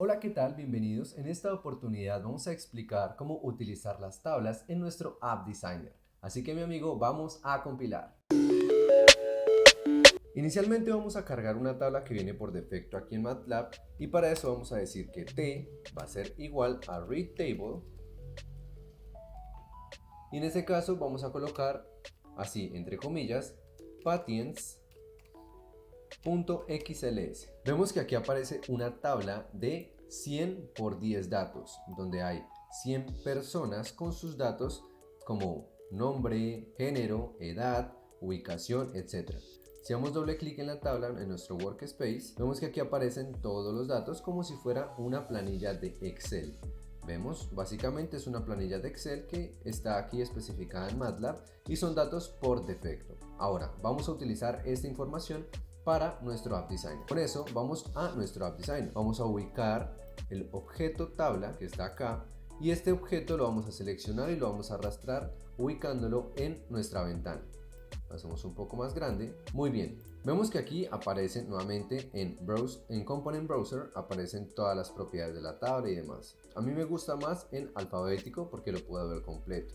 Hola, ¿qué tal? Bienvenidos. En esta oportunidad vamos a explicar cómo utilizar las tablas en nuestro App Designer. Así que mi amigo, vamos a compilar. Inicialmente vamos a cargar una tabla que viene por defecto aquí en MATLAB y para eso vamos a decir que T va a ser igual a readTable y en este caso vamos a colocar así entre comillas patience.xls. Vemos que aquí aparece una tabla de 100 por 10 datos, donde hay 100 personas con sus datos como nombre, género, edad, ubicación, etc. Si damos doble clic en la tabla en nuestro workspace, vemos que aquí aparecen todos los datos como si fuera una planilla de Excel. Vemos, básicamente es una planilla de Excel que está aquí especificada en MATLAB y son datos por defecto. Ahora, vamos a utilizar esta información para nuestro App Designer. Por eso vamos a nuestro App Designer. Vamos a ubicar el objeto tabla que está acá y este objeto lo vamos a seleccionar y lo vamos a arrastrar ubicándolo en nuestra ventana. Lo hacemos un poco más grande. Muy bien. Vemos que aquí aparecen nuevamente en Component Browser aparecen todas las propiedades de la tabla y demás. A mí me gusta más en alfabético porque lo puedo ver completo.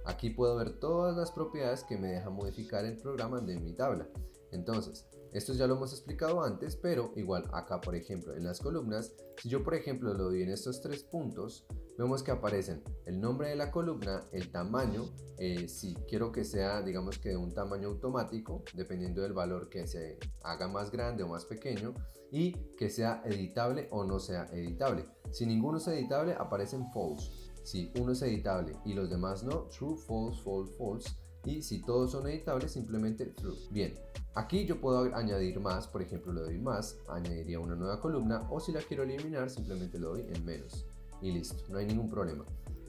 Aquí puedo ver todas las propiedades que me deja modificar el programa de mi tabla. Entonces, esto ya lo hemos explicado antes, pero igual acá, por ejemplo, en las columnas, si yo por ejemplo lo doy en estos tres puntos, vemos que aparecen el nombre de la columna, el tamaño, si quiero que sea, digamos que de un tamaño automático, dependiendo del valor que se haga más grande o más pequeño, y que sea editable o no sea editable. Si ninguno es editable, aparecen false. Si uno es editable y los demás no, true, false, false, false. Y si todos son editables, simplemente true. Bien, aquí yo puedo añadir más, por ejemplo le doy más, añadiría una nueva columna, o si la quiero eliminar simplemente le doy en menos y listo, no hay ningún problema.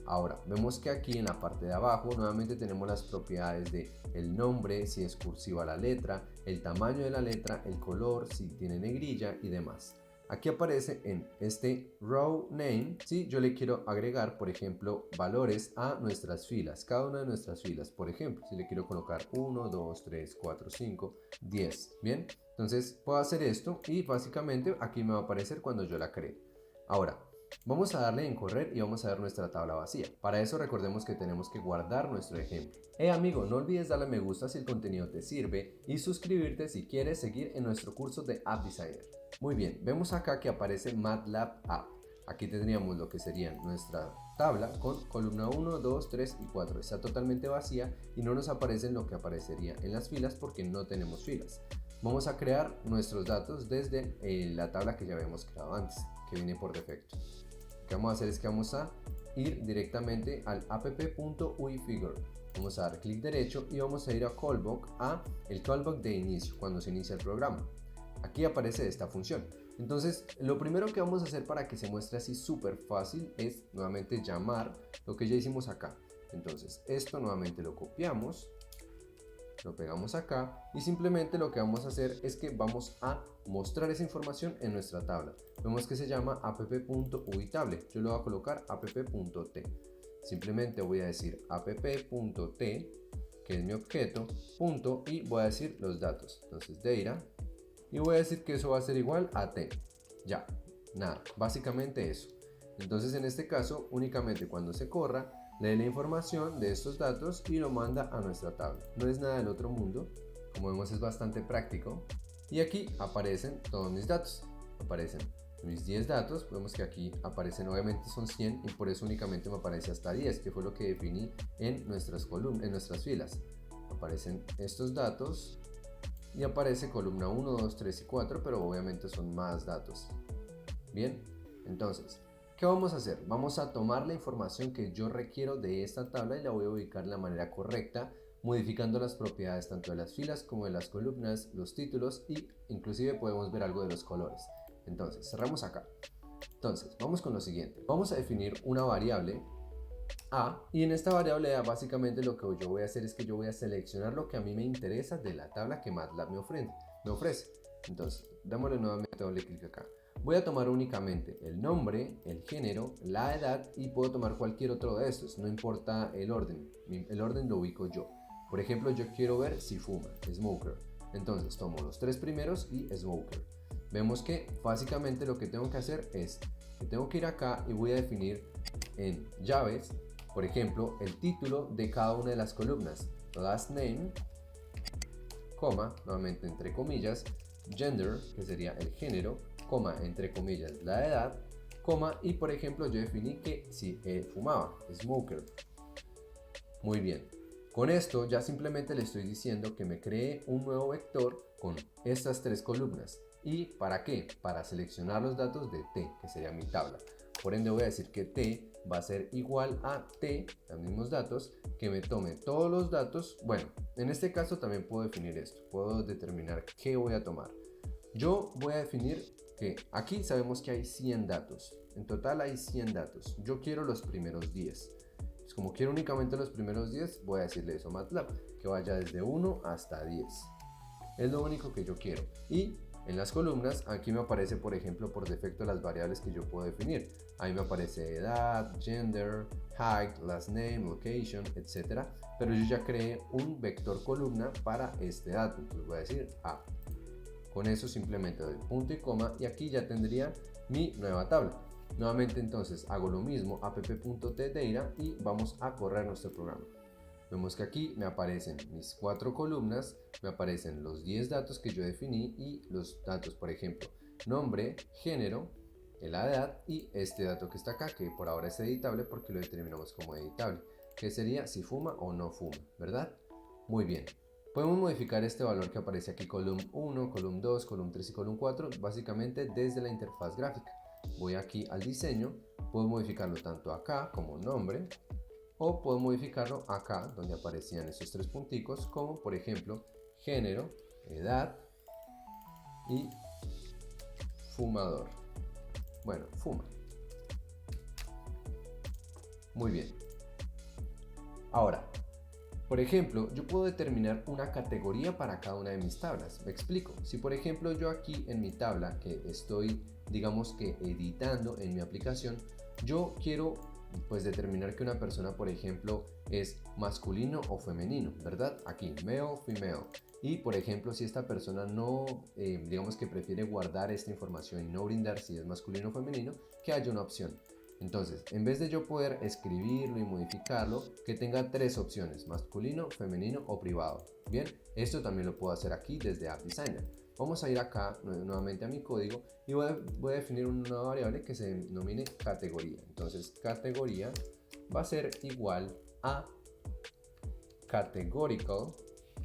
Ahora vemos que aquí en la parte de abajo nuevamente tenemos las propiedades de el nombre, si es cursiva la letra, el tamaño de la letra, el color, si tiene negrilla y demás. Aquí aparece en este row name, si yo le quiero agregar, por ejemplo, valores a nuestras filas, cada una de nuestras filas. Por ejemplo, si le quiero colocar 1, 2, 3, 4, 5, 10. Bien, entonces puedo hacer esto y básicamente aquí me va a aparecer cuando yo la cree. Ahora, vamos a darle en correr y vamos a ver nuestra tabla vacía. Para eso recordemos que tenemos que guardar nuestro ejemplo. Amigo, no olvides darle me gusta si el contenido te sirve y suscribirte si quieres seguir en nuestro curso de App Designer. Muy bien, vemos acá que aparece MATLAB App. Aquí tendríamos lo que sería nuestra tabla con columna 1, 2, 3 y 4. Está totalmente vacía y no nos aparece lo que aparecería en las filas porque no tenemos filas. Vamos a crear nuestros datos desde la tabla que ya habíamos creado antes, que viene por defecto. Lo que vamos a hacer es que vamos a ir directamente al app.uifigure. Vamos a dar clic derecho y vamos a ir a callback, a el callback de inicio, cuando se inicia el programa. Aquí aparece esta función. Entonces, lo primero que vamos a hacer para que se muestre así súper fácil es nuevamente llamar lo que ya hicimos acá. Entonces, esto nuevamente lo copiamos, lo pegamos acá y simplemente lo que vamos a hacer es que vamos a mostrar esa información en nuestra tabla. Vemos que se llama app.uitable. Yo lo voy a colocar app.t. Simplemente voy a decir app.t, que es mi objeto, punto, y voy a decir los datos. Entonces, data, y voy a decir que eso va a ser igual a t. Ya, nada, básicamente eso. Entonces en este caso únicamente cuando se corra lee la información de estos datos y lo manda a nuestra tabla. No es nada del otro mundo, como vemos es bastante práctico. Y aquí aparecen todos mis datos, aparecen mis 10 datos. Vemos que aquí aparecen, obviamente son 100 y por eso únicamente me aparece hasta 10, que fue lo que definí en nuestras columnas, en nuestras filas. Aparecen estos datos y aparece columna 1, 2, 3 y 4, pero obviamente son más datos. Bien, entonces, ¿qué vamos a hacer? Vamos a tomar la información que yo requiero de esta tabla y la voy a ubicar de la manera correcta, modificando las propiedades tanto de las filas como de las columnas, los títulos y inclusive podemos ver algo de los colores. Entonces, cerramos acá. Entonces, vamos con lo siguiente. Vamos a definir una variable a, y en esta variable A básicamente lo que yo voy a hacer es que yo voy a seleccionar lo que a mí me interesa de la tabla que MATLAB me ofrece. Entonces, démosle nuevamente doble clic acá. Voy a tomar únicamente el nombre, el género, la edad y puedo tomar cualquier otro de estos, no importa el orden lo ubico yo. Por ejemplo, yo quiero ver si fuma, smoker. Entonces tomo los tres primeros y smoker. Vemos que básicamente lo que tengo que hacer es que tengo que ir acá y voy a definir en llaves, por ejemplo, el título de cada una de las columnas. Last name, coma, nuevamente entre comillas, gender, que sería el género, coma, entre comillas, la edad, coma, y por ejemplo yo definí que si fumaba, smoker. Muy bien. Con esto ya simplemente le estoy diciendo que me cree un nuevo vector con estas tres columnas. ¿Y para qué? Para seleccionar los datos de T, que sería mi tabla. Por ende voy a decir que T va a ser igual a T, los mismos datos, que me tome todos los datos. Bueno, en este caso también puedo definir esto. Puedo determinar qué voy a tomar. Yo voy a definir que aquí sabemos que hay 100 datos. En total hay 100 datos. Yo quiero los primeros 10. Pues como quiero únicamente los primeros 10, voy a decirle eso a MATLAB, que vaya desde 1 hasta 10. Es lo único que yo quiero. Y en las columnas, aquí me aparece, por ejemplo, por defecto las variables que yo puedo definir. Ahí me aparece edad, gender, height, last name, location, etc. Pero yo ya creé un vector columna para este dato. Entonces voy a decir A. Con eso simplemente doy punto y coma y aquí ya tendría mi nueva tabla. Nuevamente entonces hago lo mismo, app.tdata, y vamos a correr nuestro programa. Vemos que aquí me aparecen mis 4 columnas, me aparecen los 10 datos que yo definí y los datos, por ejemplo, nombre, género, la edad y este dato que está acá, que por ahora es editable porque lo determinamos como editable, que sería si fuma o no fuma, ¿verdad? Muy bien. Podemos modificar este valor que aparece aquí, column 1, column 2, column 3 y column 4, básicamente desde la interfaz gráfica. Voy aquí al diseño, puedo modificarlo tanto acá como nombre, o puedo modificarlo acá donde aparecían esos 3 punticos, como por ejemplo género, edad y fumador. Bueno, fuma. Muy bien. Ahora, por ejemplo, yo puedo determinar una categoría para cada una de mis tablas. Me explico. Si por ejemplo yo aquí en mi tabla que estoy, digamos que editando en mi aplicación, yo quiero pues determinar que una persona, por ejemplo, es masculino o femenino, ¿verdad? Aquí, male, female. Y por ejemplo, si esta persona no, digamos que prefiere guardar esta información y no brindar si es masculino o femenino, que haya una opción. Entonces, en vez de yo poder escribirlo y modificarlo, que tenga 3 opciones, masculino, femenino o privado. Bien, esto también lo puedo hacer aquí desde App Designer. Vamos a ir acá nuevamente a mi código y voy a definir una nueva variable que se denomine categoría. Entonces, categoría va a ser igual a categorical,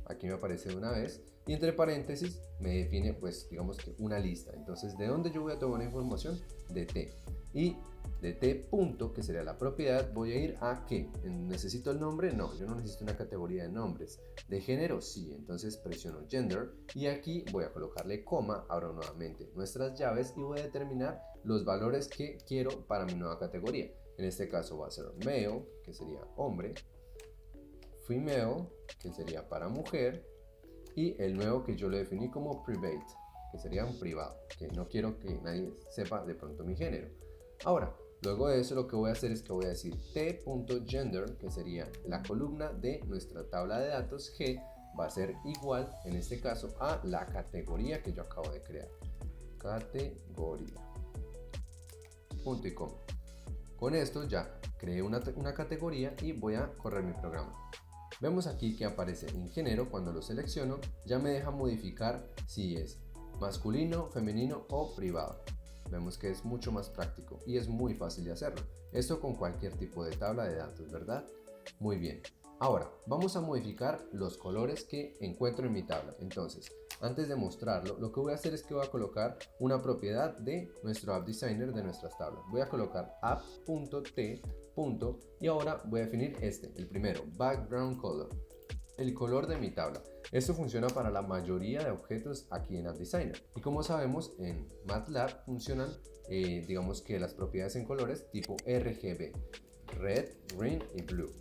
aquí me aparece de una vez, y entre paréntesis me define, pues, digamos que una lista. Entonces, ¿de dónde yo voy a tomar la información? De T. Y de T punto, que sería la propiedad, voy a ir a ¿qué? ¿Necesito el nombre? No, yo no necesito una categoría de nombres. ¿De género? Sí, entonces presiono gender y aquí voy a colocarle coma, abro nuevamente nuestras llaves y voy a determinar los valores que quiero para mi nueva categoría. En este caso va a ser male, que sería hombre, female, que sería para mujer, y el nuevo que yo lo definí como private, que sería un privado, que no quiero que nadie sepa de pronto mi género. Ahora, luego de eso lo que voy a hacer es que voy a decir t.gender, que sería la columna de nuestra tabla de datos, G va a ser igual, en este caso, a la categoría que yo acabo de crear. Categoría. Punto y coma. Con esto ya creé una categoría y voy a correr mi programa. Vemos aquí que aparece en género, cuando lo selecciono, ya me deja modificar si es masculino, femenino o privado. Vemos que es mucho más práctico y es muy fácil de hacerlo. Esto con cualquier tipo de tabla de datos, ¿verdad? Muy bien. Ahora, vamos a modificar los colores que encuentro en mi tabla. Entonces, antes de mostrarlo, lo que voy a hacer es que voy a colocar una propiedad de nuestro App Designer de nuestras tablas. Voy a colocar app.t. y ahora voy a definir el primero, background color, el color de mi tabla. Esto funciona para la mayoría de objetos aquí en App Designer. Y como sabemos, en MATLAB funcionan, digamos que las propiedades en colores tipo RGB, red, green y blue.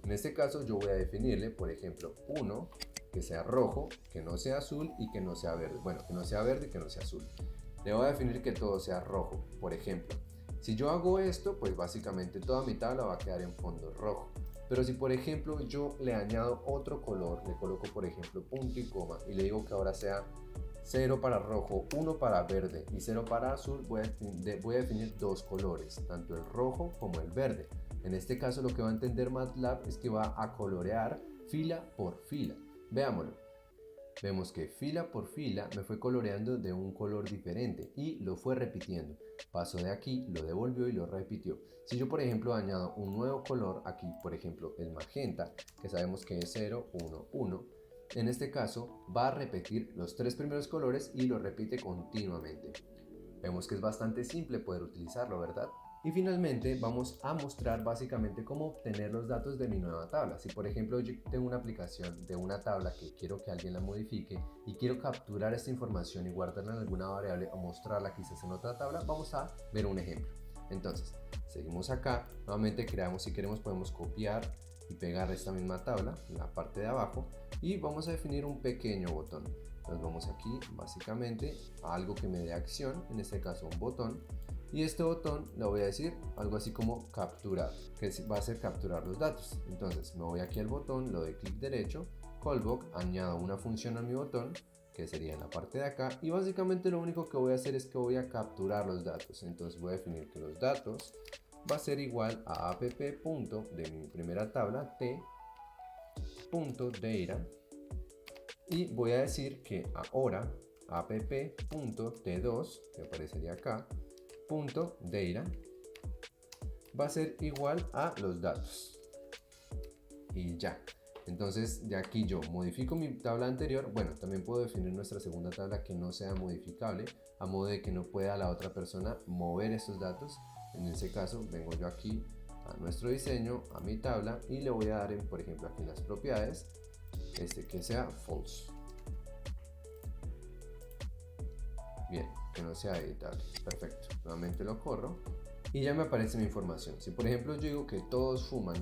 En este caso yo voy a definirle, por ejemplo, uno que sea rojo, que no sea azul y que no sea verde. Bueno, que no sea verde y que no sea azul. Le voy a definir que todo sea rojo, por ejemplo. Si yo hago esto, pues básicamente toda mi tabla va a quedar en fondo rojo. Pero si por ejemplo yo le añado otro color, le coloco por ejemplo punto y coma y le digo que ahora sea 0 para rojo, 1 para verde y 0 para azul, voy a definir dos colores, tanto el rojo como el verde. En este caso lo que va a entender MATLAB es que va a colorear fila por fila. Veámoslo. Vemos que fila por fila me fue coloreando de un color diferente y lo fue repitiendo. Pasó de aquí, lo devolvió y lo repitió. Si yo por ejemplo añado un nuevo color, aquí por ejemplo el magenta, que sabemos que es 0, 1, 1, en este caso va a repetir los tres primeros colores y lo repite continuamente. Vemos que es bastante simple poder utilizarlo, ¿verdad? Y finalmente vamos a mostrar básicamente cómo obtener los datos de mi nueva tabla. Si por ejemplo yo tengo una aplicación de una tabla que quiero que alguien la modifique y quiero capturar esta información y guardarla en alguna variable o mostrarla quizás en otra tabla, vamos a ver un ejemplo. Entonces, seguimos acá, nuevamente creamos, si queremos podemos copiar y pegar esta misma tabla en la parte de abajo y vamos a definir un pequeño botón. Entonces vamos aquí básicamente a algo que me dé acción, en este caso un botón. Y este botón le voy a decir algo así como capturar, que va a ser capturar los datos. Entonces me voy aquí al botón, le doy clic derecho, callback, añado una función a mi botón, que sería en la parte de acá, y básicamente lo único que voy a hacer es que voy a capturar los datos. Entonces voy a definir que los datos va a ser igual a app. De mi primera tabla t.data, y voy a decir que ahora app.t2, que aparecería acá, .data va a ser igual a los datos y ya. Entonces de aquí yo modifico mi tabla anterior. Bueno, también puedo definir nuestra segunda tabla que no sea modificable, a modo de que no pueda la otra persona mover estos datos. En ese caso vengo yo aquí a nuestro diseño, a mi tabla, y le voy a dar por ejemplo aquí en las propiedades que sea false. Bien, que no sea editable. Perfecto. Nuevamente lo corro y ya me aparece mi información. Si por ejemplo yo digo que todos fuman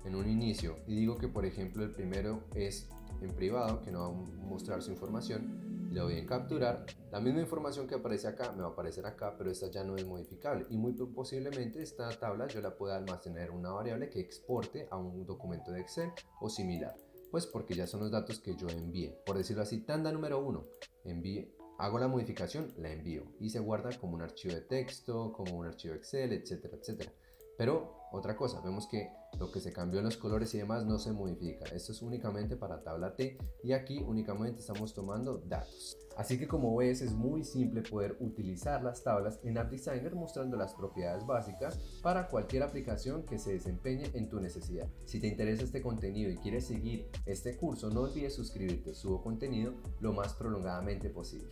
en un inicio y digo que por ejemplo el primero es en privado, que no va a mostrar su información, le doy en capturar, la misma información que aparece acá me va a aparecer acá, pero esta ya no es modificable y muy posiblemente esta tabla yo la pueda almacenar en una variable que exporte a un documento de Excel o similar. Pues porque ya son los datos que yo envié. Por decirlo así, tanda número 1, hago la modificación, la envío y se guarda como un archivo de texto, como un archivo Excel, etcétera, etcétera. Pero otra cosa, vemos que lo que se cambió en los colores y demás no se modifica. Esto es únicamente para tabla T y aquí únicamente estamos tomando datos. Así que como ves es muy simple poder utilizar las tablas en App Designer mostrando las propiedades básicas para cualquier aplicación que se desempeñe en tu necesidad. Si te interesa este contenido y quieres seguir este curso, no olvides suscribirte, subo contenido lo más prolongadamente posible.